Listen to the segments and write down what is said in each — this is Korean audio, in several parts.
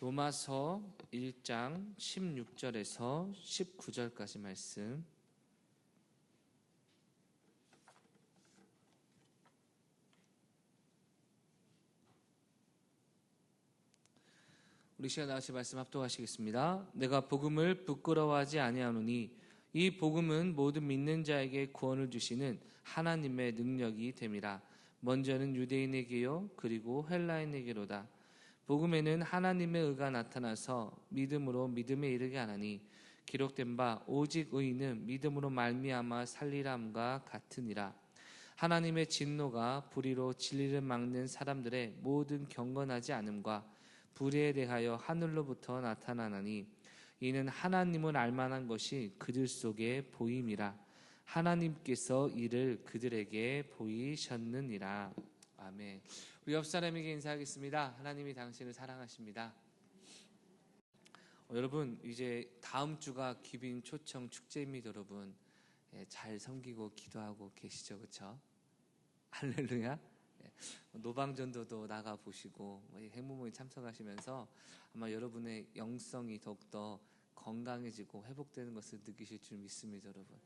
로마서 1장 16절에서 19절까지 말씀. 우리 시간 다같이 말씀 합독하시겠습니다. 내가 복음을 부끄러워하지 아니하노니 이 복음은 모든 믿는 자에게 구원을 주시는 하나님의 능력이 됨이라. 먼저는 유대인에게요 그리고 헬라인에게로다. 복음에는 하나님의 의가 나타나서 믿음으로 믿음에 이르게 하나니 기록된 바 오직 의인은 믿음으로 말미암아 살리람과 같으니라. 하나님의 진노가 불의로 진리를 막는 사람들의 모든 경건하지 않음과 불의에 대하여 하늘로부터 나타나나니 이는 하나님을 알만한 것이 그들 속에 보임이라. 하나님께서 이를 그들에게 보이셨느니라. 아멘. 우리 옆 사람에게 인사하겠습니다. 하나님이 당신을 사랑하십니다. 여러분, 이제 다음 주가 귀빈 초청 축제입니다. 여러분, 잘 섬기고 기도하고 계시죠, 그렇죠? 할렐루야. 노방전도도 나가 보시고 행무모임 참석하시면서 아마 여러분의 영성이 더욱더 건강해지고 회복되는 것을 느끼실 줄 믿습니다, 여러분.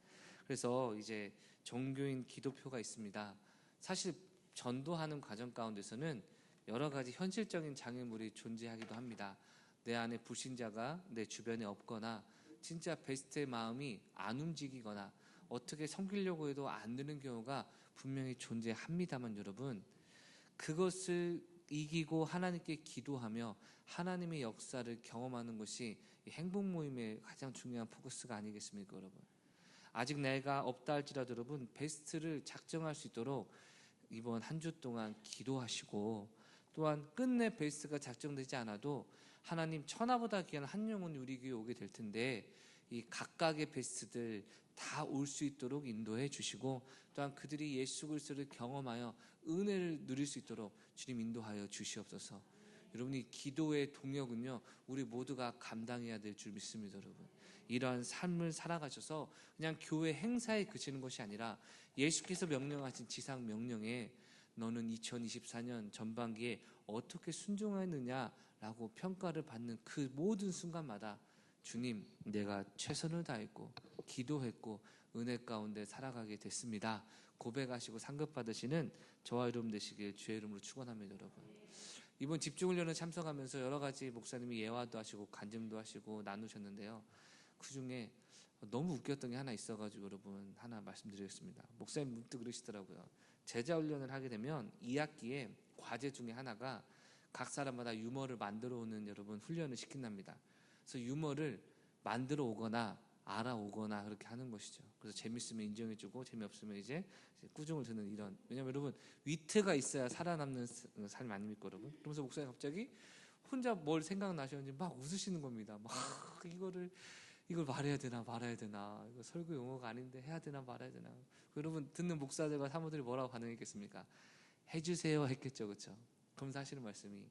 그래서 이제 종교인 기도표가 있습니다. 사실 전도하는 과정 가운데서는 여러 가지 현실적인 장애물이 존재하기도 합니다. 내 안에 불신자가 내 주변에 없거나 진짜 베스트의 마음이 안 움직이거나 어떻게 섬기려고 해도 안 되는 경우가 분명히 존재합니다만 여러분, 그것을 이기고 하나님께 기도하며 하나님의 역사를 경험하는 것이 행복 모임의 가장 중요한 포커스가 아니겠습니까, 여러분? 아직 내가 없다 할지라도 여러분, 베스트를 작정할 수 있도록 이번 한 주 동안 기도하시고, 또한 끝내 베스트가 작정되지 않아도 하나님 천하보다 귀한 한 영혼이 우리 교회에 오게 될 텐데 이 각각의 베스트들 다 올 수 있도록 인도해 주시고, 또한 그들이 예수 그리스도를 경험하여 은혜를 누릴 수 있도록 주님 인도하여 주시옵소서. 여러분이 기도의 동역은요 우리 모두가 감당해야 될 줄 믿습니다. 여러분, 이러한 삶을 살아가셔서 그냥 교회 행사에 그치는 것이 아니라 예수께서 명령하신 지상 명령에 너는 2024년 전반기에 어떻게 순종했느냐라고 평가를 받는 그 모든 순간마다 주님, 내가 최선을 다했고 기도했고 은혜 가운데 살아가게 됐습니다, 고백하시고 상급 받으시는 저와 여러분 되시길 주의 이름으로 축원합니다. 여러분, 이번 집중훈련을 참석하면서 여러 가지 목사님이 예화도 하시고 간증도 하시고 나누셨는데요, 그 중에 너무 웃겼던 게 하나 있어가지고 여러분 하나 말씀드리겠습니다. 목사님 문득 그러시더라고요. 제자훈련을 하게 되면 2학기에 과제 중에 하나가 각 사람마다 유머를 만들어 오는 여러분 훈련을 시킨답니다. 그래서 유머를 만들어 오거나 알아오거나 그렇게 하는 것이죠. 그래서 재밌으면 인정해주고 재미없으면 이제 꾸중을 드는 이런, 왜냐면 여러분 위트가 있어야 살아남는 삶 아닙니까 여러분? 그러면서 목사님 갑자기 혼자 뭘 생각나셨는지 막 웃으시는 겁니다. 막 이걸 말해야 되나 말아야 되나, 이거 설교 용어가 아닌데 해야 되나 말아야 되나. 여러분 듣는 목사들과 사모들이 뭐라고 반응했겠습니까? 해주세요 했겠죠, 그렇죠? 그럼 사실은 말씀이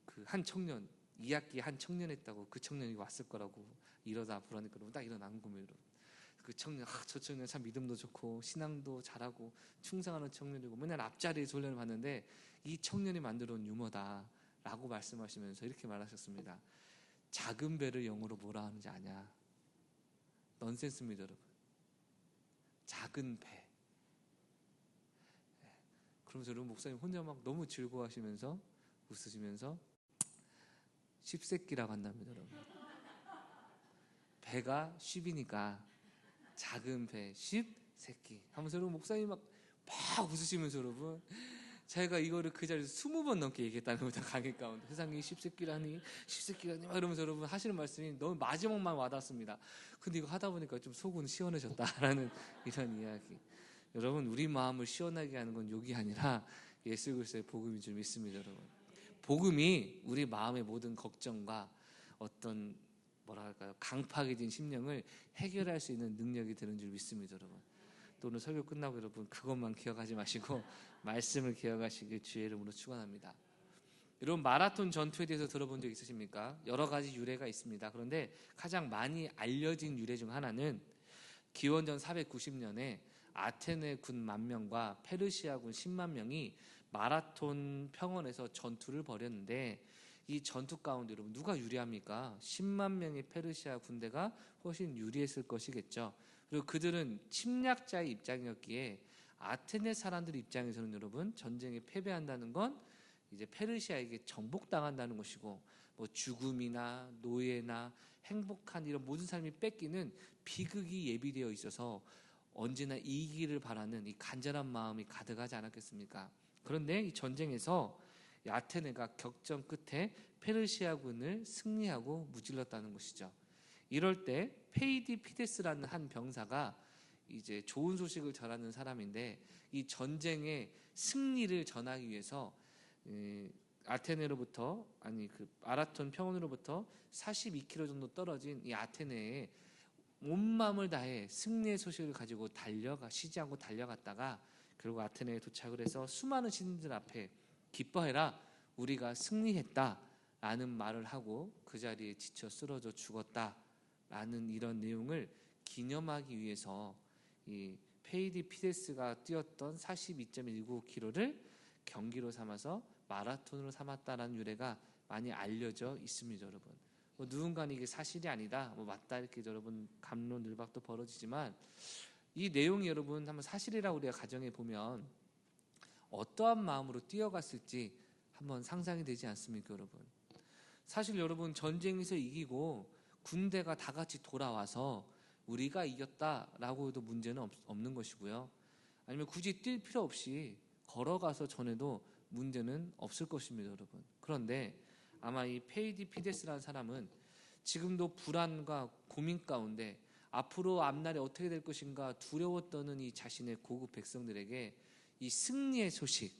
그 한 청년 2학기 한 청년 했다고 그 청년이 왔을 거라고 이러다 그러니까 딱 일어난 겁니다. 그 청년, 저 청년 참 믿음도 좋고 신앙도 잘하고 충성하는 청년이고 맨날 앞자리에서 훈련을 받는데 이 청년이 만들어 온 유머다 라고 말씀하시면서 이렇게 말하셨습니다. 작은 배를 영어로 뭐라 하는지 아냐? 넌센스입니다, 여러분. 작은 배. 그러면서 여러분 목사님 혼자 막 너무 즐거워하시면서 웃으시면서 쉽새끼라고 한답니다, 여러분. 배가 쉽이니까 작은 배, 쉽새끼 하면서 여러분 목사님 막 웃으시면서 여러분 제가 이거를 그 자리에서 20번 넘게 얘기했다는 겁니다. 강의 가운데 세상에 쉽새끼라니 막 이러면서 여러분 하시는 말씀이 너무 마지막만 와닿습니다. 근데 이거 하다 보니까 좀 속은 시원해졌다라는 이런 이야기. 여러분, 우리 마음을 시원하게 하는 건 욕이 아니라 예수 그리스도의 복음인 줄 믿습니다. 여러분, 복음이 우리 마음의 모든 걱정과 어떤 뭐랄까요, 강팍해진 심령을 해결할 수 있는 능력이 되는 줄 믿습니다. 여러분, 또 오늘 설교 끝나고 여러분 그것만 기억하지 마시고 말씀을 기억하시길 주의 이름으로 축원합니다. 여러분, 마라톤 전투에 대해서 들어본 적 있으십니까? 여러 가지 유래가 있습니다. 그런데 가장 많이 알려진 유래 중 하나는 기원전 490년에 아테네 군 10,000명과 페르시아 군 10만 명이 마라톤 평원에서 전투를 벌였는데 이 전투 가운데 여러분 누가 유리합니까? 10만 명의 페르시아 군대가 훨씬 유리했을 것이겠죠. 그리고 그들은 침략자의 입장이었기에 아테네 사람들 입장에서는 여러분 전쟁에 패배한다는 건 이제 페르시아에게 정복당한다는 것이고, 뭐 죽음이나 노예나 행복한 이런 모든 삶이 뺏기는 비극이 예비되어 있어서 언제나 이기기를 바라는 이 간절한 마음이 가득하지 않았겠습니까? 그런데 이 전쟁에서 아테네가 격전 끝에 페르시아군을 승리하고 무찔렀다는 것이죠. 이럴 때 페이디피데스라는 한 병사가 이제 좋은 소식을 전하는 사람인데, 이 전쟁의 승리를 전하기 위해서 아테네로부터 그 아라톤 평원으로부터 42km 정도 떨어진 이 아테네에 온 마음을 다해 승리의 소식을 가지고 쉬지 않고 달려갔다가 결국 아테네에 도착을 해서 수많은 시민들 앞에 기뻐해라, 우리가 승리했다라는 말을 하고 그 자리에 지쳐 쓰러져 죽었다라는 이런 내용을 기념하기 위해서 이 페이디피데스가 뛰었던 42.19km를 경기로 삼아서 마라톤으로 삼았다라는 유래가 많이 알려져 있습니다, 여러분. 누군가는 이게 사실이 아니다, 맞다 이렇게 여러분 갑론을박도 벌어지지만, 이 내용이 여러분 한번 사실이라고 우리가 가정해 보면 어떠한 마음으로 뛰어갔을지 한번 상상이 되지 않습니까, 여러분? 사실 여러분 전쟁에서 이기고 군대가 다 같이 돌아와서 우리가 이겼다라고 해도 문제는 없는 것이고요. 아니면 굳이 뛸 필요 없이 걸어가서 전해도 문제는 없을 것입니다, 여러분. 그런데 아마 이 페이디피데스라는 사람은 지금도 불안과 고민 가운데 앞으로 앞날이 어떻게 될 것인가 두려워 떠는 이 자신의 고국 백성들에게 이 승리의 소식,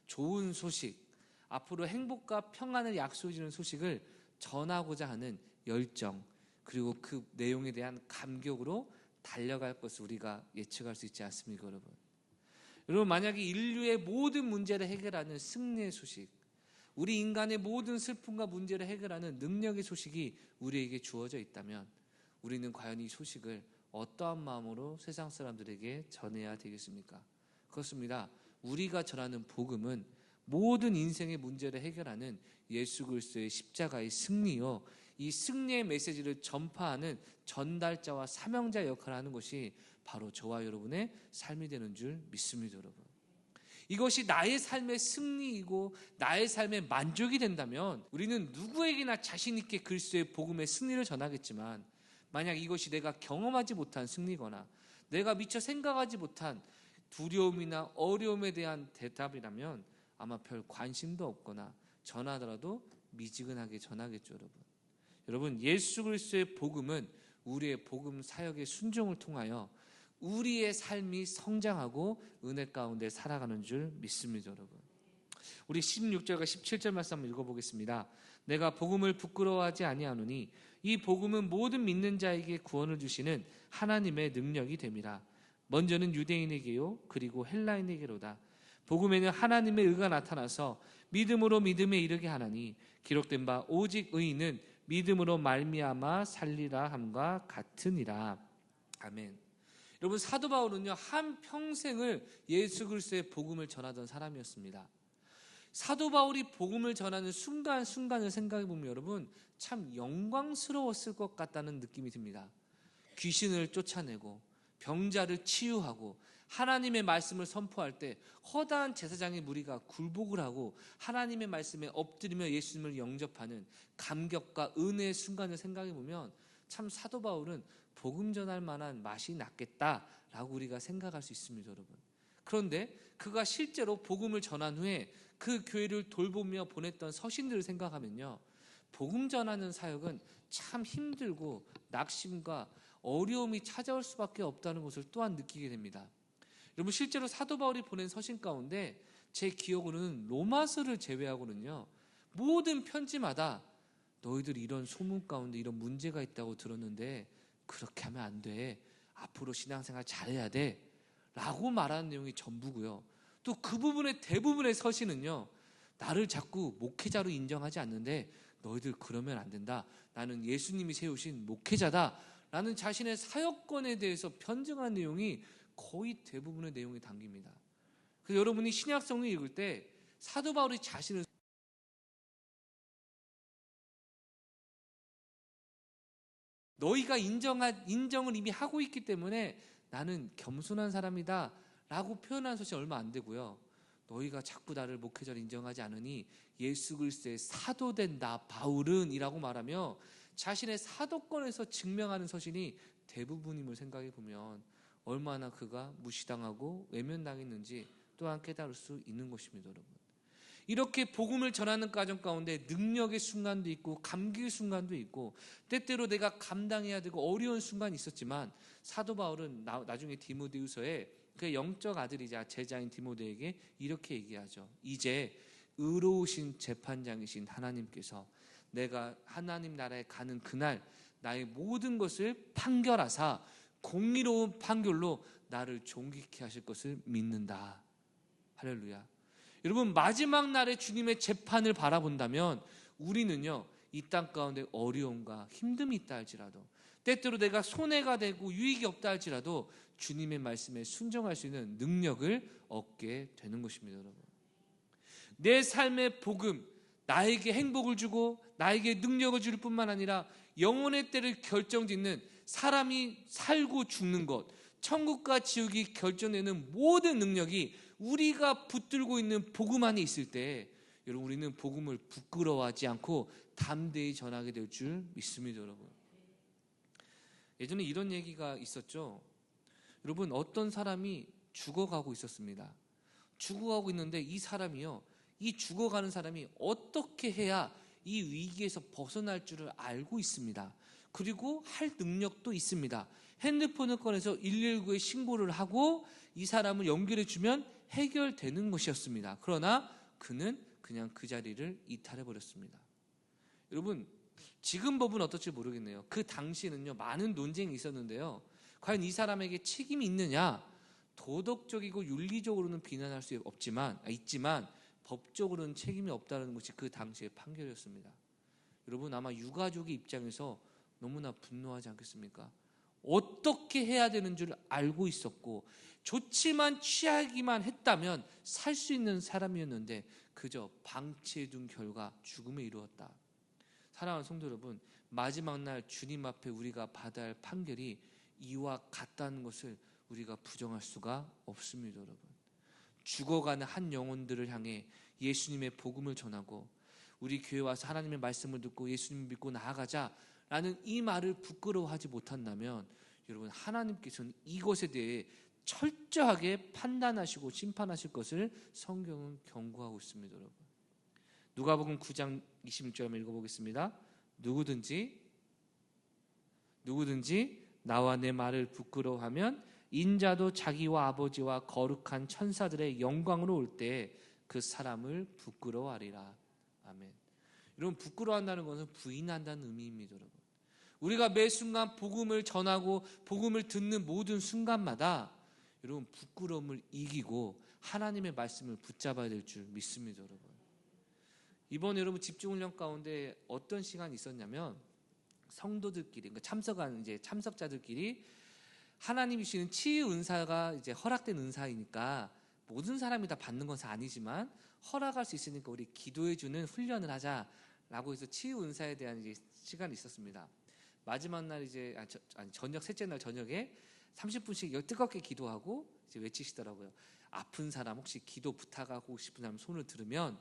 좋은 소식, 앞으로 행복과 평안을 약속해주는 소식을 전하고자 하는 열정, 그리고 그 내용에 대한 감격으로 달려갈 것을 우리가 예측할 수 있지 않습니까, 여러분? 여러분, 만약에 인류의 모든 문제를 해결하는 승리의 소식, 우리 인간의 모든 슬픔과 문제를 해결하는 능력의 소식이 우리에게 주어져 있다면 우리는 과연 이 소식을 어떠한 마음으로 세상 사람들에게 전해야 되겠습니까? 그렇습니다. 우리가 전하는 복음은 모든 인생의 문제를 해결하는 예수 그리스도의 십자가의 승리요, 이 승리의 메시지를 전파하는 전달자와 사명자 역할을 하는 것이 바로 저와 여러분의 삶이 되는 줄 믿습니다, 여러분. 이것이 나의 삶의 승리이고 나의 삶의 만족이 된다면 우리는 누구에게나 자신 있게 그리스도의 복음의 승리를 전하겠지만, 만약 이것이 내가 경험하지 못한 승리거나 내가 미처 생각하지 못한 두려움이나 어려움에 대한 대답이라면 아마 별 관심도 없거나 전하더라도 미지근하게 전하겠죠, 여러분. 여러분, 예수 그리스도의 복음은 우리의 복음 사역의 순종을 통하여 우리의 삶이 성장하고 은혜 가운데 살아가는 줄 믿습니다, 여러분. 우리 16절과 17절 말씀 한번 읽어보겠습니다. 내가 복음을 부끄러워하지 아니하노니 이 복음은 모든 믿는 자에게 구원을 주시는 하나님의 능력이 됨이라. 먼저는 유대인에게요 그리고 헬라인에게로다. 복음에는 하나님의 의가 나타나서 믿음으로 믿음에 이르게 하나니 기록된 바 오직 의인은 믿음으로 말미암아 살리라 함과 같으니라. 아멘. 여러분, 사도 바울은요 한 평생을 예수 그리스도의 복음을 전하던 사람이었습니다. 사도 바울이 복음을 전하는 순간순간을 생각해 보면 여러분 참 영광스러웠을 것 같다는 느낌이 듭니다. 귀신을 쫓아내고 병자를 치유하고 하나님의 말씀을 선포할 때 허다한 제사장의 무리가 굴복을 하고 하나님의 말씀에 엎드리며 예수님을 영접하는 감격과 은혜의 순간을 생각해 보면 참 사도 바울은 복음 전할 만한 맛이 났겠다라고 우리가 생각할 수 있습니다, 여러분. 그런데 그가 실제로 복음을 전한 후에 그 교회를 돌보며 보냈던 서신들을 생각하면요, 복음 전하는 사역은 참 힘들고 낙심과 어려움이 찾아올 수밖에 없다는 것을 또한 느끼게 됩니다. 여러분, 실제로 사도 바울이 보낸 서신 가운데 제 기억으로는 로마서를 제외하고는요 모든 편지마다 너희들 이런 소문 가운데 이런 문제가 있다고 들었는데 그렇게 하면 안 돼, 앞으로 신앙생활 잘해야 돼 라고 말하는 내용이 전부고요. 또 그 부분의 대부분의 서신은요, 나를 자꾸 목회자로 인정하지 않는데 너희들 그러면 안 된다, 나는 예수님이 세우신 목회자다 라는 자신의 사역권에 대해서 편증한 내용이 거의 대부분의 내용이 담깁니다. 그래서 여러분이 신약성을 읽을 때 사도 바울이 자신을 너희가 인정을 이미 하고 있기 때문에 나는 겸손한 사람이다 라고 표현한 것이 얼마 안 되고요. 너희가 자꾸 나를 목회자로 인정하지 않으니 예수 그리스도의 사도된 나 바울은 이라고 말하며 자신의 사도권에서 증명하는 서신이 대부분임을 생각해 보면 얼마나 그가 무시당하고 외면당했는지 또한 깨달을 수 있는 것입니다. 여러분, 이렇게 복음을 전하는 과정 가운데 능력의 순간도 있고 감기의 순간도 있고 때때로 내가 감당해야 되고 어려운 순간이 있었지만 사도 바울은 나중에 디모데후서에 그의 영적 아들이자 제자인 디모데에게 이렇게 얘기하죠. 이제 의로우신 재판장이신 하나님께서 내가 하나님 나라에 가는 그날 나의 모든 것을 판결하사 공의로운 판결로 나를 존귀케 하실 것을 믿는다. 할렐루야. 여러분, 마지막 날에 주님의 재판을 바라본다면 우리는요, 이 땅 가운데 어려움과 힘듦이 있다 할지라도 때때로 내가 손해가 되고 유익이 없다 할지라도 주님의 말씀에 순종할 수 있는 능력을 얻게 되는 것입니다. 여러분, 내 삶의 복음, 나에게 행복을 주고 나에게 능력을 줄 뿐만 아니라 영혼의 때를 결정짓는 사람이 살고 죽는 것, 천국과 지옥이 결정되는 모든 능력이 우리가 붙들고 있는 복음 안에 있을 때 여러분, 우리는 복음을 부끄러워하지 않고 담대히 전하게 될 줄 믿습니다. 여러분, 예전에 이런 얘기가 있었죠. 여러분, 어떤 사람이 죽어가고 있었습니다. 죽어가고 있는데 이 사람이요, 이 죽어가는 사람이 어떻게 해야 이 위기에서 벗어날 줄을 알고 있습니다. 그리고 할 능력도 있습니다. 핸드폰을 꺼내서 119에 신고를 하고 이 사람을 연결해 주면 해결되는 것이었습니다. 그러나 그는 그냥 그 자리를 이탈해 버렸습니다. 여러분, 지금 법은 어떨지 모르겠네요. 그 당시에는요, 많은 논쟁이 있었는데요, 과연 이 사람에게 책임이 있느냐? 도덕적이고 윤리적으로는 비난할 수 있지만 법적으로는 책임이 없다는 것이 그 당시의 판결이었습니다. 여러분, 아마 유가족의 입장에서 너무나 분노하지 않겠습니까? 어떻게 해야 되는 줄 알고 있었고 좋지만 취하기만 했다면 살 수 있는 사람이었는데 그저 방치해둔 결과 죽음에 이르렀다. 사랑하는 성도 여러분, 마지막 날 주님 앞에 우리가 받아야 할 판결이 이와 같다는 것을 우리가 부정할 수가 없습니다. 여러분, 죽어가는 한 영혼들을 향해 예수님의 복음을 전하고 우리 교회 와서 하나님의 말씀을 듣고 예수님을 믿고 나아가자라는 이 말을 부끄러워하지 못한다면 여러분, 하나님께서는 이것에 대해 철저하게 판단하시고 심판하실 것을 성경은 경고하고 있습니다. 여러분, 누가복음 9장 26절 읽어보겠습니다. 누구든지 나와 내 말을 부끄러워하면 인자도 자기와 아버지와 거룩한 천사들의 영광으로 올 때 그 사람을 부끄러워하리라. 아멘. 여러분, 부끄러워한다는 것은 부인한다는 의미입니다. 여러분, 우리가 매 순간 복음을 전하고 복음을 듣는 모든 순간마다 여러분, 부끄러움을 이기고 하나님의 말씀을 붙잡아야 될 줄 믿습니다. 여러분, 이번에 여러분 집중훈련 가운데 어떤 시간이 있었냐면 성도들끼리, 그러니까 참석한 참석자들끼리 하나님이 주시는 치유 은사가 이제 허락된 은사이니까 모든 사람이 다 받는 것은 아니지만 허락할 수 있으니까 우리 기도해주는 훈련을 하자라고 해서 치유 은사에 대한 이제 시간이 있었습니다. 마지막 날 저녁 셋째 날 저녁에 30분씩 뜨겁게 기도하고 이제 외치시더라고요. 아픈 사람 혹시 기도 부탁하고 싶은 사람 손을 들으면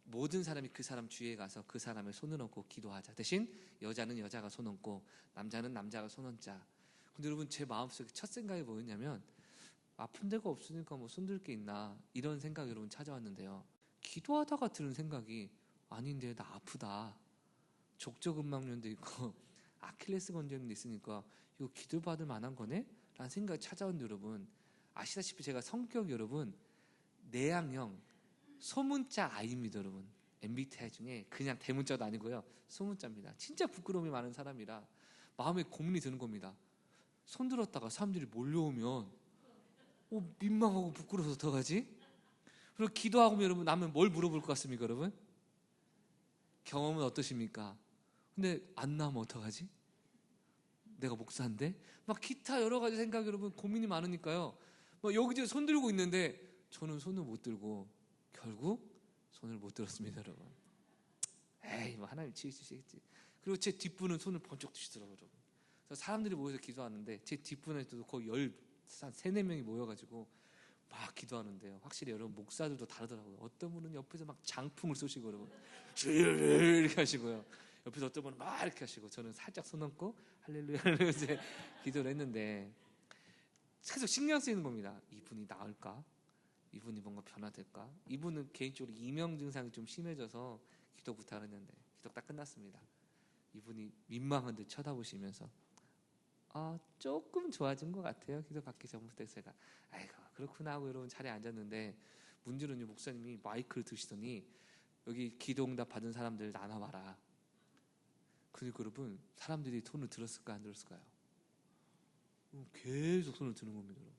모든 사람이 그 사람 주위에 가서 그 사람의 손을 얹고 기도하자. 대신 여자는 여자가 손 얹고 남자는 남자가 손 얹자. 근데 여러분, 제 마음속에 첫 생각이 뭐였냐면 아픈 데가 없으니까 뭐 손들 게 있나 이런 생각이 여러분 찾아왔는데요. 기도하다가 드는 생각이 아닌데 나 아프다. 족저근막염도 있고 아킬레스 건절염도 있으니까 이거 기도받을 만한 거네? 라는 생각이 찾아왔는데 여러분, 아시다시피 제가 성격이 여러분 내향형 소문자 아이입니다. 여러분, MBTI 중에 그냥 대문자도 아니고요, 소문자입니다. 진짜 부끄러움이 많은 사람이라 마음에 고민이 드는 겁니다. 손 들었다가 사람들이 몰려오면 민망하고 부끄러워서 어떡하지? 그리고 기도하고 여러분 나면 뭘 물어볼 것 같습니까? 여러분, 경험은 어떠십니까? 근데 안 나오면 어떡하지? 내가 목사인데? 막 기타 여러 가지 생각이 여러분 고민이 많으니까요, 막 여기저기 손 들고 있는데 저는 손을 못 들고 결국 손을 못 들었습니다. 여러분, 에이 뭐 하나님 치우시겠지. 그리고 제 뒷분은 손을 번쩍 드시더라고요. 여러분, 그래서 사람들이 모여서 기도하는데 제 뒷분에도 거의 한 3, 4명이 모여가지고 막 기도하는데요. 확실히 여러분 목사들도 다르더라고요. 어떤 분은 옆에서 막 장풍을 쏘시고 여러분 이렇게 하시고요. 옆에서 어떤 분은 막 이렇게 하시고 저는 살짝 손 얹고 할렐루야 이제 기도를 했는데 계속 신경 쓰이는 겁니다. 이분이 나을까? 이분이 뭔가 변화될까? 이분은 개인적으로 이명 증상이 좀 심해져서 기도 부탁을 했는데 기도 딱 끝났습니다. 이분이 민망한 듯 쳐다보시면서 조금 좋아진 것 같아요. 기도 받기 전부터. 제가 아이고 그렇구나 하고 여러분 자리에 앉았는데 문제는 목사님이 마이크를 드시더니 여기 기도응답 받은 사람들 나눠봐라. 그러니까 여러분 사람들이 손을 들었을까 안 들었을까요? 계속 손을 드는 겁니다. 여러분.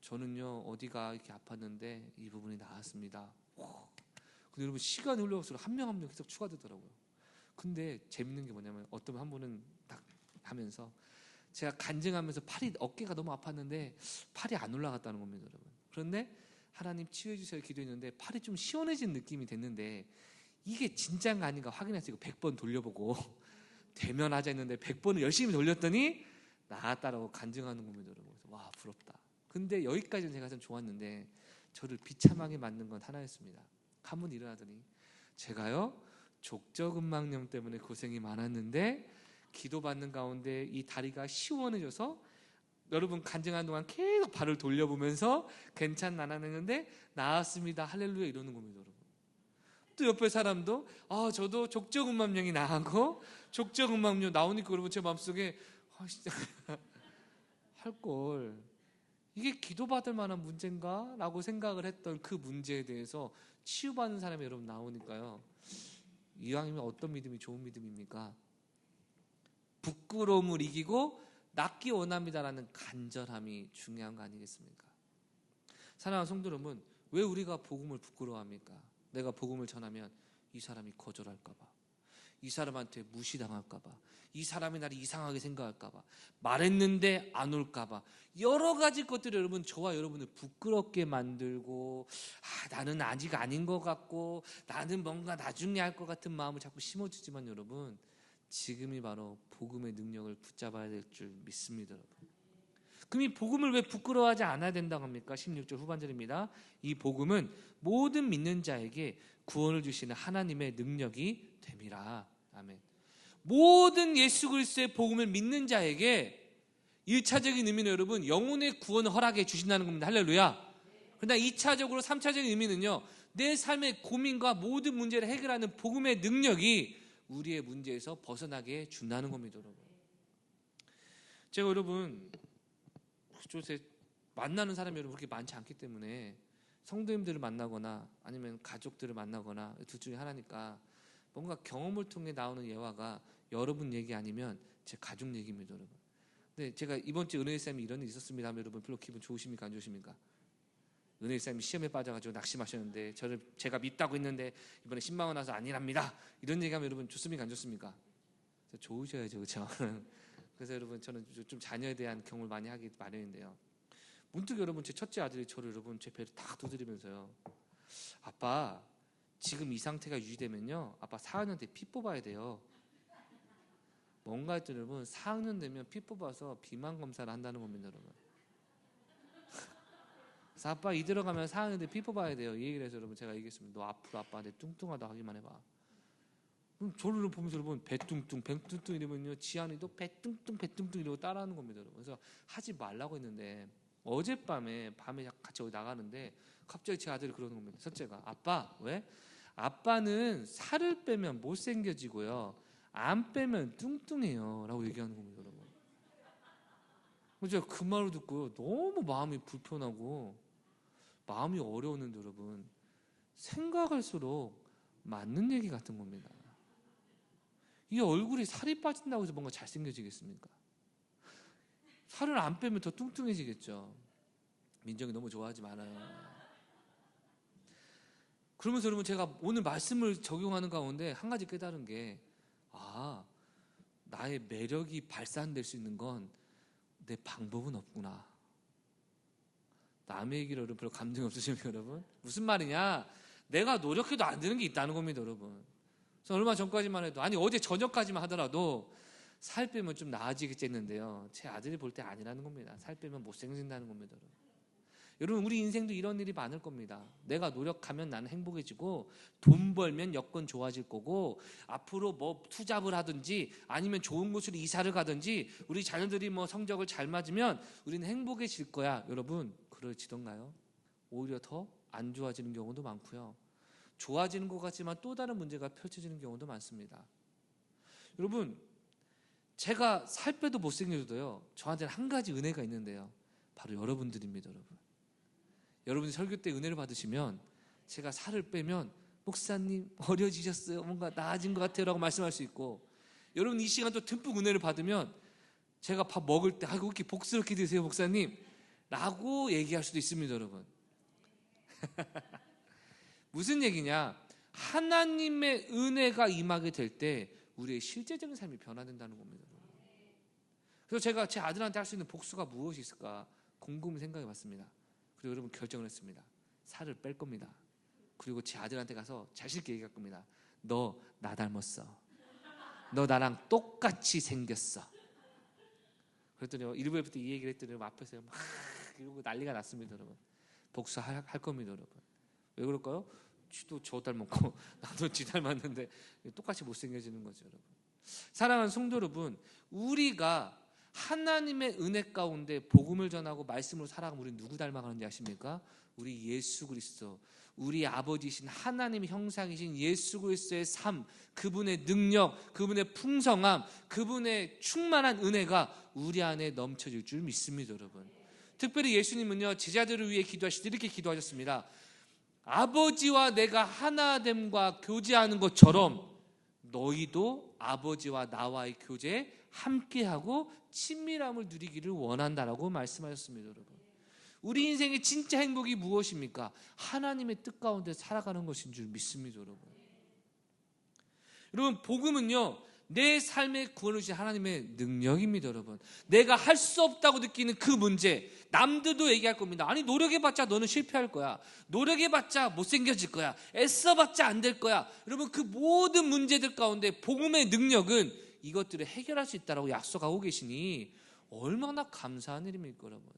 저는요 어디가 이렇게 아팠는데 이 부분이 나았습니다. 근데 여러분 시간이 흘러갈수록 한 명 한 명 계속 추가되더라고요. 근데 재밌는 게 뭐냐면 어떤 한 분은 딱 하면서 제가 간증하면서 어깨가 너무 아팠는데 팔이 안 올라갔다는 겁니다. 여러분. 그런데 하나님 치유해 주세요 기도했는데 팔이 좀 시원해진 느낌이 됐는데 이게 진짜인가 아닌가 확인해서 이거 100번 돌려보고 되면 하자 했는데 100번을 열심히 돌렸더니 나았다라고 간증하는 겁니다. 여러분. 그래서 와 부럽다. 근데 여기까지는 제가 좀 좋았는데 저를 비참하게 만든 건 하나였습니다. 한 분 일어나더니 제가요 족저근막염 때문에 고생이 많았는데 기도받는 가운데 이 다리가 시원해져서 여러분 간증하는 동안 계속 발을 돌려보면서 괜찮나나 했는데 나았습니다. 할렐루야 이러는 겁니다. 여러분. 또 옆에 사람도 저도 족저근막염이 나고 족저근막염 나오니까 여러분 제 마음속에 진짜 할걸 이게 기도받을 만한 문제인가? 라고 생각을 했던 그 문제에 대해서 치유받는 사람이 여러분 나오니까요. 이왕이면 어떤 믿음이 좋은 믿음입니까? 부끄러움을 이기고 낫기 원합니다라는 간절함이 중요한 거 아니겠습니까? 사랑하는 성도 여러분, 왜 우리가 복음을 부끄러워합니까? 내가 복음을 전하면 이 사람이 거절할까 봐, 이 사람한테 무시당할까 봐, 이 사람이 나를 이상하게 생각할까 봐, 말했는데 안 올까 봐, 여러 가지 것들이 여러분 저와 여러분을 부끄럽게 만들고 나는 아직 아닌 것 같고 나는 뭔가 나중에 할 것 같은 마음을 자꾸 심어주지만 여러분 지금이 바로 복음의 능력을 붙잡아야 될 줄 믿습니다. 여러분. 그럼 이 복음을 왜 부끄러워하지 않아야 된다고 합니까? 16절 후반절입니다. 이 복음은 모든 믿는 자에게 구원을 주시는 하나님의 능력이 됨이라. 아멘. 모든 예수 그리스도의 복음을 믿는 자에게 1차적인 의미는 여러분 영혼의 구원을 허락해 주신다는 겁니다. 할렐루야. 그러나 2차적으로 3차적인 의미는요 내 삶의 고민과 모든 문제를 해결하는 복음의 능력이 우리의 문제에서 벗어나게 준다는 겁니다. 여러분. 제가 여러분 그쪽에 만나는 사람이 여러분 그렇게 많지 않기 때문에 성도님들을 만나거나 아니면 가족들을 만나거나 둘 중에 하나니까 뭔가 경험을 통해 나오는 예화가 여러분 얘기 아니면 제 가족 얘기입니다. 여러분. 근데 제가 이번 주에 은혜의 쌤이 이런 일이 있었습니다 하면 여러분 별로 기분 좋으십니까 안 좋으십니까? 은혜의 쌤이 시험에 빠져가지고 낙심하셨는데 제가 믿다고 했는데 이번에 10만 원 나서 아니랍니다 이런 얘기하면 여러분 좋습니까 안 좋습니까? 좋으셔야죠. 그렇죠? 그래서 여러분 저는 좀 자녀에 대한 경험을 많이 하기 마련인데요 문득 여러분 제 첫째 아들이 저를 여러분 제 배를 딱 두드리면서요 아빠 지금 이 상태가 유지되면요 아빠 4학년 때 피 뽑아야 돼요. 뭔가 했더니 여러분 4학년 되면 피 뽑아서 비만 검사를 한다는 겁니다. 여러분. 그래서 아빠 이 들어가면 4학년 때 피 뽑아야 돼요. 이 얘기를 해서 여러분 제가 얘기했습니다. 너 앞으로 아빠한테 뚱뚱하다 하기만 해봐. 그럼 저를 보면서 여러분 배 뚱뚱 이러면요 지한이도 배 뚱뚱 이러고 따라하는 겁니다. 여러분. 그래서 하지 말라고 했는데 어젯밤에 밤에 같이 어디 나가는데 갑자기 제 아들이 그러는 겁니다. 첫째가 아빠 왜? 아빠는 살을 빼면 못생겨지고요 안 빼면 뚱뚱해요 라고 얘기하는 겁니다. 여러분. 제가 그 말을 듣고 너무 마음이 불편하고 마음이 어려웠는데 여러분 생각할수록 맞는 얘기 같은 겁니다. 이 얼굴이 살이 빠진다고 해서 뭔가 잘생겨지겠습니까? 살을 안 빼면 더 뚱뚱해지겠죠. 민정이 너무 좋아하지 말아요. 그러면서 여러분 제가 오늘 말씀을 적용하는 가운데 한 가지 깨달은 게 나의 매력이 발산될 수 있는 건 내 방법은 없구나. 남의 얘기를 여러분 별로 감정이 없으십니까 여러분? 무슨 말이냐? 내가 노력해도 안 되는 게 있다는 겁니다 여러분. 그래서 얼마 전까지만 해도 어제 저녁까지만 하더라도 살 빼면 좀 나아지겠지 했는데요, 제 아들이 볼 때 아니라는 겁니다. 살 빼면 못생겨진다는 겁니다. 여러분, 우리 인생도 이런 일이 많을 겁니다. 내가 노력하면 나는 행복해지고, 돈 벌면 여건 좋아질 거고, 앞으로 뭐 투잡을 하든지 아니면 좋은 곳으로 이사를 가든지 우리 자녀들이 뭐 성적을 잘 맞으면 우리는 행복해질 거야. 여러분, 그러지던가요? 오히려 더 안 좋아지는 경우도 많고요, 좋아지는 것 같지만 또 다른 문제가 펼쳐지는 경우도 많습니다. 여러분, 제가 살 빼도 못생겨도요, 저한테는 한 가지 은혜가 있는데요, 바로 여러분들입니다. 여러분이 설교 때 은혜를 받으시면 제가 살을 빼면 목사님 어려지셨어요, 뭔가 나아진 것 같아요 라고 말씀할 수 있고, 여러분 이 시간 또 듬뿍 은혜를 받으면 제가 밥 먹을 때 아이고 이렇게 복스럽게 드세요 목사님 라고 얘기할 수도 있습니다. 여러분 무슨 얘기냐, 하나님의 은혜가 임하게 될 때 우리의 실제적인 삶이 변화된다는 겁니다. 그래서 제가 제 아들한테 할 수 있는 복수가 무엇이 있을까 곰곰이 생각해 봤습니다. 그리고 여러분 결정을 했습니다. 살을 뺄 겁니다. 그리고 제 아들한테 가서 자신 있게 얘기할 겁니다. 너 나 닮았어. 너 나랑 똑같이 생겼어. 그랬더니 일부에부터 이 얘기를 했더니 앞에서 막 이러고 난리가 났습니다. 여러분 복수할 겁니다. 여러분 왜 그럴까요? 쥐도 저 닮았고 나도 쥐 닮았는데 똑같이 못생겨지는 거죠. 여러분 사랑하는 성도 여러분, 우리가 하나님의 은혜 가운데 복음을 전하고 말씀으로 살아가면 우리 누구 닮아가는지 아십니까? 우리 예수 그리스도, 우리 아버지신 하나님의 형상이신 예수 그리스도의 삶, 그분의 능력, 그분의 풍성함, 그분의 충만한 은혜가 우리 안에 넘쳐질 줄 믿습니다. 여러분 특별히 예수님은요 제자들을 위해 기도하실 때 이렇게 기도하셨습니다. 아버지와 내가 하나됨과 교제하는 것처럼 너희도 아버지와 나와의 교제에 함께하고 친밀함을 누리기를 원한다라고 말씀하셨습니다. 여러분 우리 인생의 진짜 행복이 무엇입니까? 하나님의 뜻 가운데 살아가는 것인 줄 믿습니다. 여러분 복음은요 내 삶에 구원을 주신 하나님의 능력입니다. 여러분 내가 할 수 없다고 느끼는 그 문제, 남들도 얘기할 겁니다. 아니 노력해봤자 너는 실패할 거야, 노력해봤자 못생겨질 거야, 애써봤자 안 될 거야. 여러분 그 모든 문제들 가운데 복음의 능력은 이것들을 해결할 수 있다고 약속하고 계시니 얼마나 감사한 일입니까? 여러분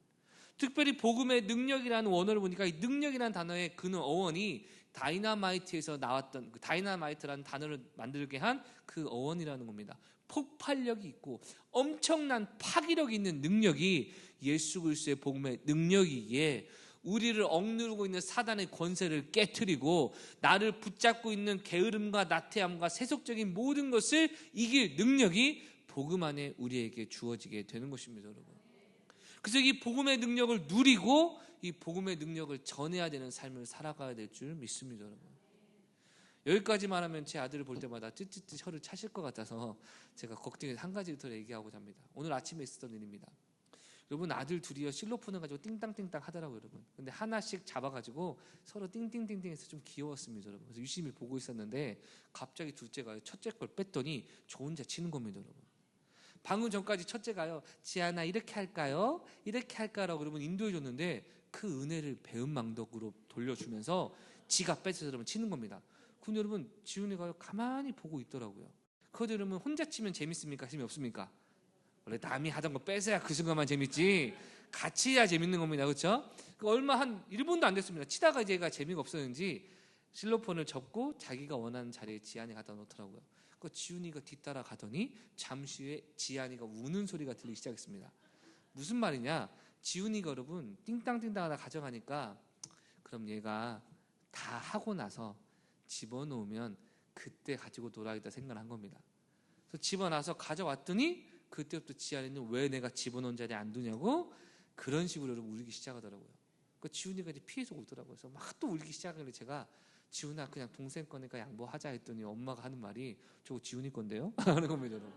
특별히 복음의 능력이라는 원어를 보니까 이 능력이라는 단어의 근원 어원이 다이너마이트에서 나왔던 그 다이너마이트라는 단어를 만들게 한 그 어원이라는 겁니다. 폭발력이 있고 엄청난 파괴력이 있는 능력이 예수 그리스도의 복음의 능력이기에 우리를 억누르고 있는 사단의 권세를 깨트리고 나를 붙잡고 있는 게으름과 나태함과 세속적인 모든 것을 이길 능력이 복음 안에 우리에게 주어지게 되는 것입니다. 여러분 그래서 이 복음의 능력을 누리고 이 복음의 능력을 전해야 되는 삶을 살아가야 될 줄 믿습니다. 여러분 여기까지만 하면 제 아들을 볼 때마다 찌찌찌 혀를 차실 것 같아서 제가 걱정해서 한 가지를 더 얘기하고자 합니다. 오늘 아침에 있었던 일입니다. 여러분 아들 둘이요 실로폰을 가지고 띵땅띵땅 하더라고요. 여러분 근데 하나씩 잡아가지고 서로 띵띵띵띵 해서 좀 귀여웠습니다. 여러분 그래서 유심히 보고 있었는데 갑자기 둘째가 첫째 걸 뺐더니 저 혼자 치는 겁니다. 여러분 방금 전까지 첫째가요 지안아 이렇게 할까요? 이렇게 할까라고 여러분 인도해 줬는데 그 은혜를 배은망덕으로 돌려주면서 지가 뺏어서 여러분 치는 겁니다. 근데 여러분 지훈이가 가만히 보고 있더라고요. 그것도 여러분 혼자 치면 재밌습니까? 재미없습니까? 원래 남이 하던 거 뺏어야 그 순간만 재밌지 같이 해야 재밌는 겁니다. 그렇죠? 얼마 한 1분도 안 됐습니다. 치다가 제가 재미가 없었는지 실로폰을 접고 자기가 원하는 자리에 지안이 갖다 놓더라고요. 그 지훈이가 뒤따라 가더니 잠시 후에 지안이가 우는 소리가 들리기 시작했습니다. 무슨 말이냐? 지훈이가 여러분 띵땅띵땅 하다 가져가니까 그럼 얘가 다 하고 나서 집어넣으면 그때 가지고 놀아야겠다 생각을 한 겁니다. 그래서 집어넣어서 가져왔더니 그때부터 지안이는 왜 내가 집어넣은 자리에 안 두냐고 그런 식으로 여러분 울기 시작하더라고요. 그 지훈이가 이제 피해서 울더라고요. 그래서 막 또 울기 시작하길래 제가 지훈아 그냥 동생 거니까 양보하자 했더니 엄마가 하는 말이 저거 지훈이 건데요? 하는 겁니다. 여러분.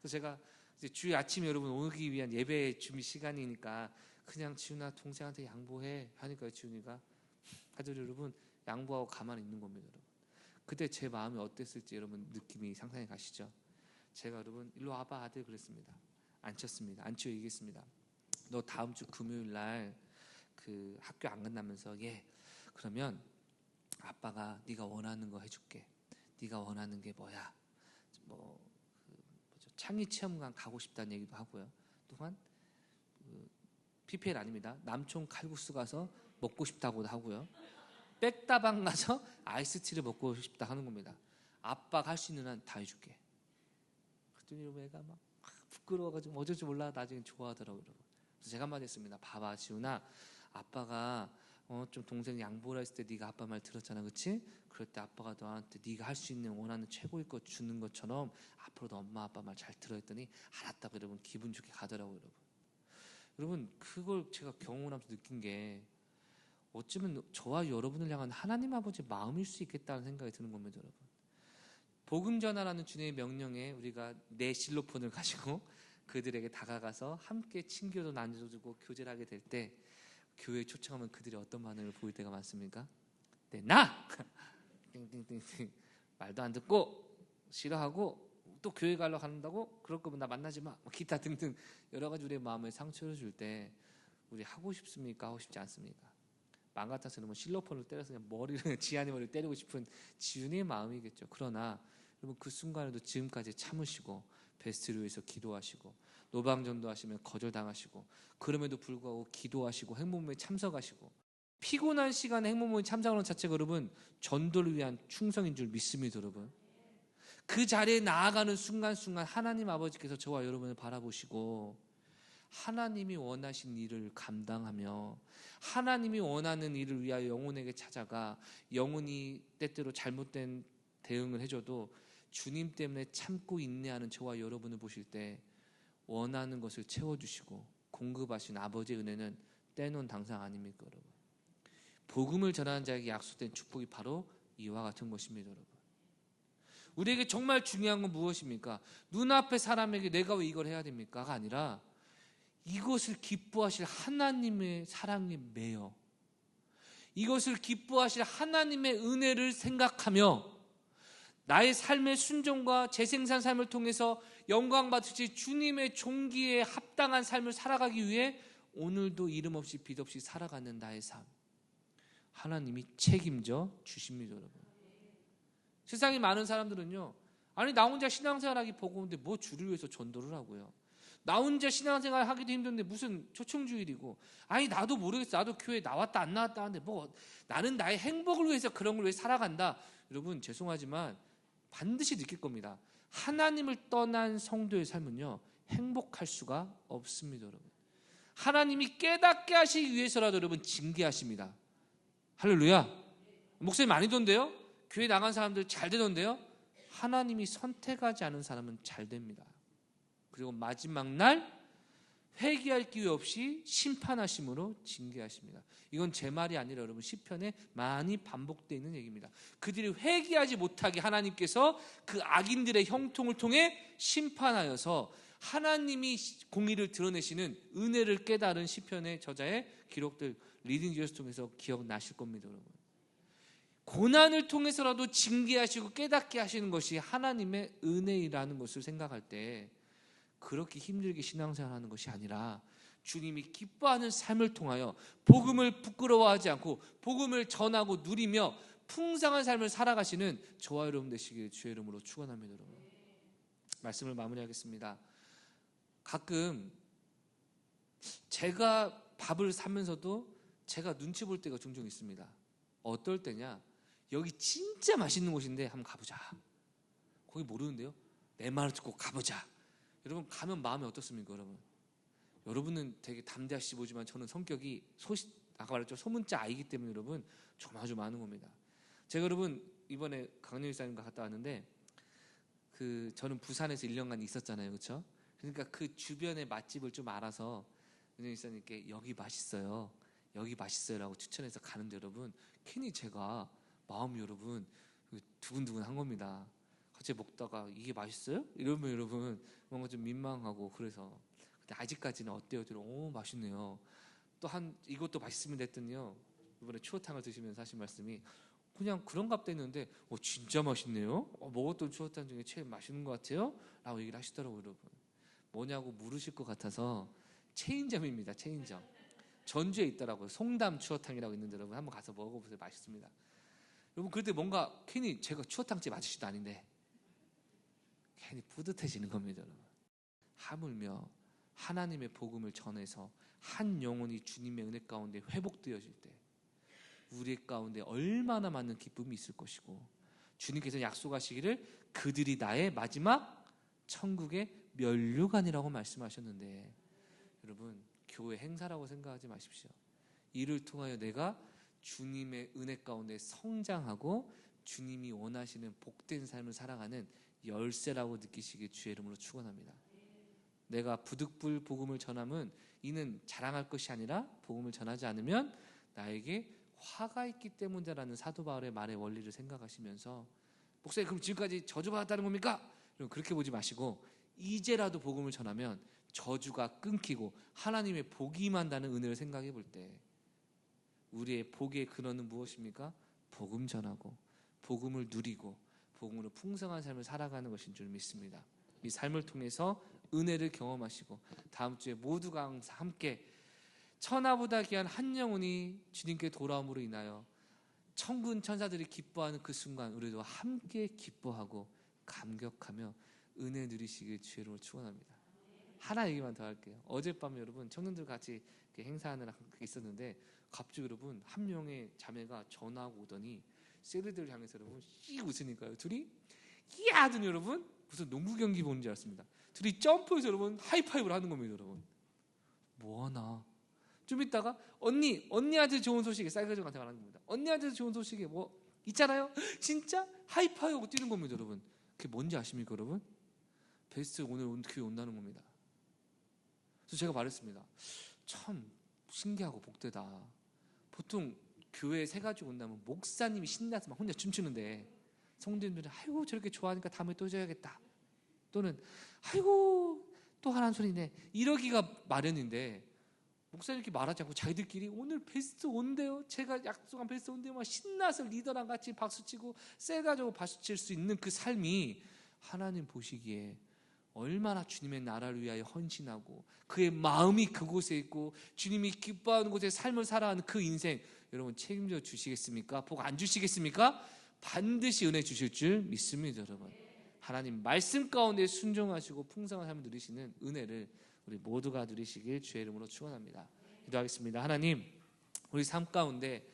그래서 제가 이제 주일 아침에 여러분 오기 위한 예배 준비 시간이니까 그냥 지훈아 동생한테 양보해 하니까 지훈이가 아들 여러분 양보하고 가만히 있는 겁니다. 여러분. 그때 제 마음이 어땠을지 여러분 느낌이 상상이 가시죠? 제가 여러분 일로 와봐 아들 그랬습니다. 앉혔습니다. 앉혀 얘기했습니다. 너 다음 주 금요일 날 그 학교 안 간다면서 예 그러면 아빠가 네가 원하는 거 해줄게. 네가 원하는 게 뭐야? 뭐 상위 체험관 가고 싶다는 얘기도 하고요. 또한 PPL 아닙니다. 남촌 칼국수 가서 먹고 싶다고도 하고요. 백다방 가서 아이스티를 먹고 싶다 하는 겁니다. 아빠가 할 수 있는 한 다 해줄게. 그랬더니 여러분 애가 막 부끄러워가지고 어쩔 줄 몰라 나중에 좋아하더라고요. 그래서 제가 한마디 했습니다. 봐봐 지훈아, 아빠가 좀 동생 양보를 했을 때 네가 아빠 말 들었잖아, 그치? 그럴 때 아빠가 너한테 네가 할 수 있는 원하는 최고의 것 주는 것처럼 앞으로도 엄마 아빠 말 잘 들어 했더니 알았다고 여러분 기분 좋게 가더라고요. 여러분 그걸 제가 경험하면서 느낀 게 어쩌면 저와 여러분을 향한 하나님 아버지의 마음일 수 있겠다는 생각이 드는 겁니다. 여러분, 복음 전하라는 주님의 명령에 우리가 내 실로폰을 가지고 그들에게 다가가서 함께 친교도 나눠주고 교제를 하게 될 때 교회에 초청하면 그들이 어떤 반응을 보일 때가 많습니까? 네, 나! 띵띵띵띵 말도 안 듣고 싫어하고 또 교회 가려고 한다고 그럴 거면 나 만나지 마 기타 등등 여러 가지 우리의 마음에 상처를 줄 때 우리 하고 싶습니까? 하고 싶지 않습니까? 마음 같아서는 뭐 실로폰을 때려서 그냥 머리를 지한이 머리를 때리고 싶은 지훈의 마음이겠죠. 그러나 여러분 그 순간에도 지금까지 참으시고 베스트를 위해서 기도하시고 노방전도 하시면 거절당하시고 그럼에도 불구하고 기도하시고 행복모임에 참석하시고 피곤한 시간에 행복모임 참석하는 자체가 여러분 전도를 위한 충성인 줄 믿습니다. 여러분 그 자리에 나아가는 순간순간 하나님 아버지께서 저와 여러분을 바라보시고 하나님이 원하신 일을 감당하며 하나님이 원하는 일을 위하여 영혼에게 찾아가 영혼이 때때로 잘못된 대응을 해줘도 주님 때문에 참고 인내하는 저와 여러분을 보실 때 원하는 것을 채워주시고 공급하신 아버지의 은혜는 떼놓은 당상 아닙니까? 여러분 복음을 전하는 자에게 약속된 축복이 바로 이와 같은 것입니다. 여러분 우리에게 정말 중요한 건 무엇입니까? 눈앞의 사람에게 내가 왜 이걸 해야 됩니까?가 아니라 이것을 기뻐하실 하나님의 사랑에 매여 이것을 기뻐하실 하나님의 은혜를 생각하며 나의 삶의 순종과 재생산 삶을 통해서 영광 받으실 주님의 종기에 합당한 삶을 살아가기 위해 오늘도 이름 없이 빛 없이 살아가는 나의 삶 하나님이 책임져 주십니다. 여러분 세상에 많은 사람들은요 아니 나 혼자 신앙생활하기 버거운데 뭐 주를 위해서 전도를 하고요 나 혼자 신앙생활 하기도 힘든데 무슨 초청주일이고 아니 나도 모르겠어 나도 교회 나왔다 안 나왔다 하는데 뭐 나는 나의 행복을 위해서 그런 걸 위해 살아간다. 여러분 죄송하지만 반드시 느낄 겁니다. 하나님을 떠난 성도의 삶은요 행복할 수가 없습니다. 여러분 하나님이 깨닫게 하시기 위해서라도 여러분 징계하십니다. 할렐루야. 목소리 많이 던데요 교회 나간 사람들 잘 되던데요 하나님이 선택하지 않은 사람은 잘 됩니다. 그리고 마지막 날 회개할 기회 없이 심판하심으로 징계하십니다. 이건 제 말이 아니라 여러분 시편에 많이 반복되어 있는 얘기입니다. 그들이 회개하지 못하게 하나님께서 그 악인들의 형통을 통해 심판하여서 하나님이 공의를 드러내시는 은혜를 깨달은 시편의 저자의 기록들 리딩 지어스 통해서 기억나실 겁니다. 여러분 고난을 통해서라도 징계하시고 깨닫게 하시는 것이 하나님의 은혜라는 것을 생각할 때 그렇게 힘들게 신앙생활하는 것이 아니라 주님이 기뻐하는 삶을 통하여 복음을 부끄러워하지 않고 복음을 전하고 누리며 풍성한 삶을 살아가시는 저와 여러분 되시길 주의 이름으로 축원합니다. 여러분 말씀을 마무리하겠습니다. 가끔 제가 밥을 사면서도 제가 눈치 볼 때가 종종 있습니다. 어떨 때냐 여기 진짜 맛있는 곳인데 한번 가보자. 거기 모르는데요 내 말을 듣고 가보자. 여러분 가면 마음이 어떻습니까? 여러분은 되게 담대하시 보지만 저는 성격이 아까 말했죠 소문자 아이기 때문에 여러분 좀 아주 많은 겁니다. 제가 여러분 이번에 강릉일사님과 갔다 왔는데 저는 부산에서 1년간 있었잖아요, 그렇죠? 그러니까 그 주변의 맛집을 좀 알아서 강릉일사님께 여기 맛있어요라고 추천해서 가는데 여러분 괜히 제가 마음이 여러분 두근두근한 겁니다. 같이 먹다가 이게 맛있어요? 이러면 여러분 뭔가 좀 민망하고 그래서 근데 아직까지는 어때요? 맛있네요. 또 이것도 맛있으면 됐더니요 이번에 추어탕을 드시면서 하신 말씀이 그냥 그런갑다 했는데 진짜 맛있네요. 먹었던 추어탕 중에 제일 맛있는 것 같아요 라고 얘기를 하시더라고요. 여러분 뭐냐고 물으실 것 같아서 체인점입니다. 체인점 전주에 있더라고요. 송담 추어탕이라고 있는데 여러분 한번 가서 먹어보세요. 맛있습니다. 여러분 그럴 때 뭔가 괜히 제가 추어탕집 아저씨도 아닌데 괜히 뿌듯해지는 겁니다. 여러분 하물며 하나님의 복음을 전해서 한 영혼이 주님의 은혜 가운데 회복되어질 때 우리 가운데 얼마나 많은 기쁨이 있을 것이고, 주님께서 약속하시기를 그들이 나의 마지막 천국의 면류관이라고 말씀하셨는데, 여러분 교회 행사라고 생각하지 마십시오. 이를 통하여 내가 주님의 은혜 가운데 성장하고 주님이 원하시는 복된 삶을 살아가는 열쇠라고 느끼시길 주의 이름으로 축원합니다. 내가 부득불 복음을 전함은 이는 자랑할 것이 아니라 복음을 전하지 않으면 나에게 화가 있기 때문이라는 사도 바울의 말의 원리를 생각하시면서, 목사님 그럼 지금까지 저주받았다는 겁니까? 그렇게 보지 마시고 이제라도 복음을 전하면 저주가 끊기고 하나님의 복이 임한다는 은혜를 생각해 볼 때 우리의 복의 근원은 무엇입니까? 복음 전하고 복음을 누리고 복음으로 풍성한 삶을 살아가는 것인 줄 믿습니다. 이 삶을 통해서 은혜를 경험하시고 다음 주에 모두가 함께 천하보다 귀한 한 영혼이 주님께 돌아옴으로 인하여 천군 천사들이 기뻐하는 그 순간 우리도 함께 기뻐하고 감격하며 은혜 누리시길 주의 이름으로 축원합니다. 하나 얘기만 더 할게요. 어젯밤에 여러분 청년들 같이 행사하느라 있었는데 갑자기 여러분 한 명의 자매가 전화하고 오더니 셀리들을 향해서 여러분 씩 웃으니까요, 둘이 이야 하더니 여러분 무슨 농구 경기 보는 줄 알았습니다. 둘이 점프해서 여러분 하이파이브를 하는 겁니다. 여러분 뭐하나. 좀 있다가 언니한테 좋은 소식이, 쌀가족한테 말하는 겁니다. 언니한테 좋은 소식이 뭐 있잖아요. 진짜 하이파이브하고 뛰는 겁니다. 여러분 그게 뭔지 아십니까? 여러분 베스트 오늘 교회 온다는 겁니다. 그래서 제가 말했습니다. 참 신기하고 복되다. 보통 교회에 세 가지고 온다면 목사님이 신나서 막 혼자 춤추는데 성도님들은 아이고 저렇게 좋아하니까 다음에 또 줘야겠다, 또는 아이고 또 하라는 소리네, 이러기가 마련인데 목사님 이렇게 말하지 않고 자기들끼리 오늘 베스트 온대요, 제가 약속한 베스트 온대요, 막 신나서 리더랑 같이 박수치고 세가지고 박수칠 수 있는 그 삶이 하나님 보시기에 얼마나 주님의 나라를 위하여 헌신하고 그의 마음이 그곳에 있고 주님이 기뻐하는 곳에 삶을 살아가는 그 인생, 여러분 책임져 주시겠습니까? 복 안 주시겠습니까? 반드시 은혜 주실 줄 믿습니다. 여러분 하나님 말씀 가운데 순종하시고 풍성한 삶을 누리시는 은혜를 우리 모두가 누리시길 주의 이름으로 축원합니다. 기도하겠습니다. 하나님, 우리 삶 가운데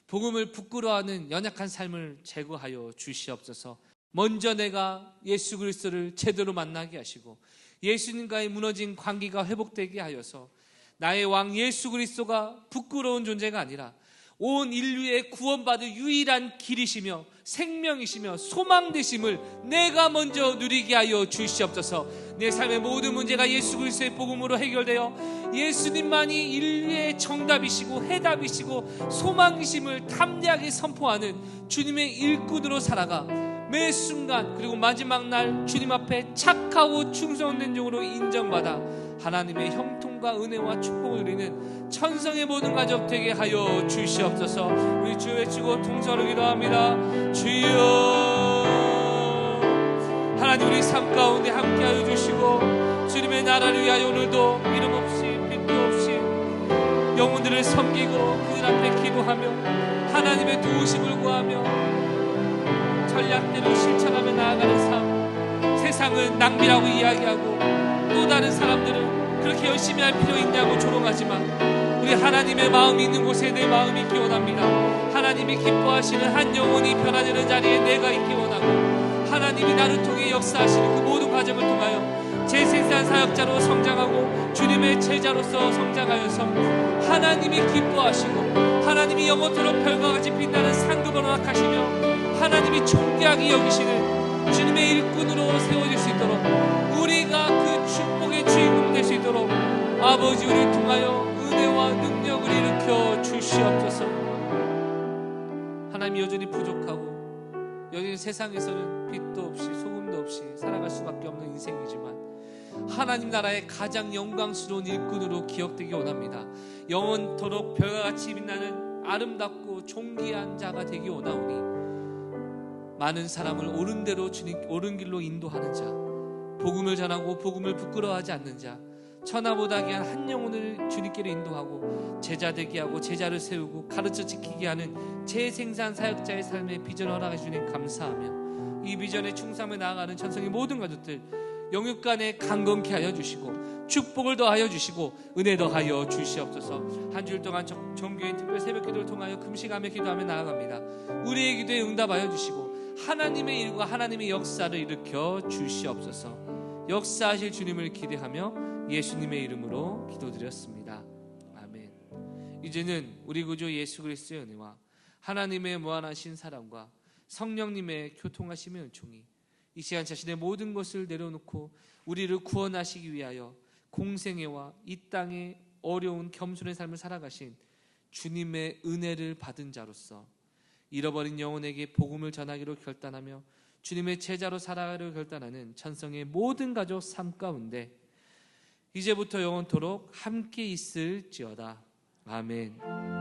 복음을 부끄러워하는 연약한 삶을 제거하여 주시옵소서. 먼저 내가 예수 그리스도를 제대로 만나게 하시고 예수님과의 무너진 관계가 회복되게 하여서 나의 왕 예수 그리스도가 부끄러운 존재가 아니라 온 인류의 구원받을 유일한 길이시며 생명이시며 소망 되심을 내가 먼저 누리게 하여 주시옵소서. 내 삶의 모든 문제가 예수 그리스도의 복음으로 해결되어 예수님만이 인류의 정답이시고 해답이시고 소망이심을 담대하게 선포하는 주님의 일꾼으로 살아가 매 순간 그리고 마지막 날 주님 앞에 착하고 충성된 종으로 인정받아 하나님의 형통과 은혜와 축복을 누리는 천성의 모든 가족 되게 하여 주시옵소서. 우리 주 외치고 통성으로 기도합니다. 주여, 하나님 우리 삶 가운데 함께하여 주시고 주님의 나라를 위하여 오늘도 이름 없이 빈도 없이 영혼들을 섬기고 그들 앞에 기도하며 하나님의 도우심을 구하며 전략대로 실천하며 나아가는 삶. 세상은 낭비라고 이야기하고 또 다른 사람들은 그렇게 열심히 할 필요 있냐고 조롱하지만 우리 하나님의 마음이 있는 곳에 내 마음이 있기 원합니다. 하나님이 기뻐하시는 한 영혼이 변화되는 자리에 내가 있기 원하고 하나님이 나를 통해 역사하시는 그 모든 과정을 통하여 제 생산 사역자로 성장하고 주님의 제자로서 성장하여서 하나님이 기뻐하시고 하나님이 영원토록 별과 같이 빛나는 상급을 허락하시며 하나님이 존귀하게 여기시는 주님의 일꾼으로 세워질 수 있도록 우리가 그 축복의 주인공 될 수 있도록 아버지 우리를 통하여 은혜와 능력을 일으켜 주시옵소서. 하나님 여전히 부족하고 여전히 세상에서는 빛도 없이 소금도 없이 살아갈 수밖에 없는 인생이지만 하나님 나라의 가장 영광스러운 일꾼으로 기억되기 원합니다. 영원토록 별과 같이 빛나는 아름답고 존귀한 자가 되기 원하오니 많은 사람을 옳은 대로 주님 옳은 길로 인도하는 자, 복음을 전하고 복음을 부끄러워하지 않는 자, 천하보다 귀한 한 영혼을 주님께로 인도하고 제자 되게 하고 제자를 세우고 가르쳐 지키게 하는 재생산 사역자의 삶의 비전을 허락해 주님 감사하며 이 비전에 충성하며 나아가는 천성의 모든 가족들 영육 간에 강건케 하여 주시고 축복을 더하여 주시고 은혜 더하여 주시옵소서. 한 주일 동안 정교인 특별 새벽 기도를 통하여 금식하며 기도하며 나아갑니다. 우리의 기도에 응답하여 주시고 하나님의 일과 하나님의 역사를 일으켜 주시옵소서. 역사하실 주님을 기대하며 예수님의 이름으로 기도드렸습니다. 아멘. 이제는 우리 구주 예수 그리스도의 은혜와 하나님의 무한하신 사랑과 성령님의 교통하심의 은총이 이 시간 자신의 모든 것을 내려놓고 우리를 구원하시기 위하여 공생애와 이 땅의 어려운 겸손의 삶을 살아가신 주님의 은혜를 받은 자로서 잃어버린 영혼에게 복음을 전하기로 결단하며 주님의 제자로 살아가기로 결단하는 천성의 모든 가족 삶 가운데 이제부터 영원토록 함께 있을지어다. 아멘.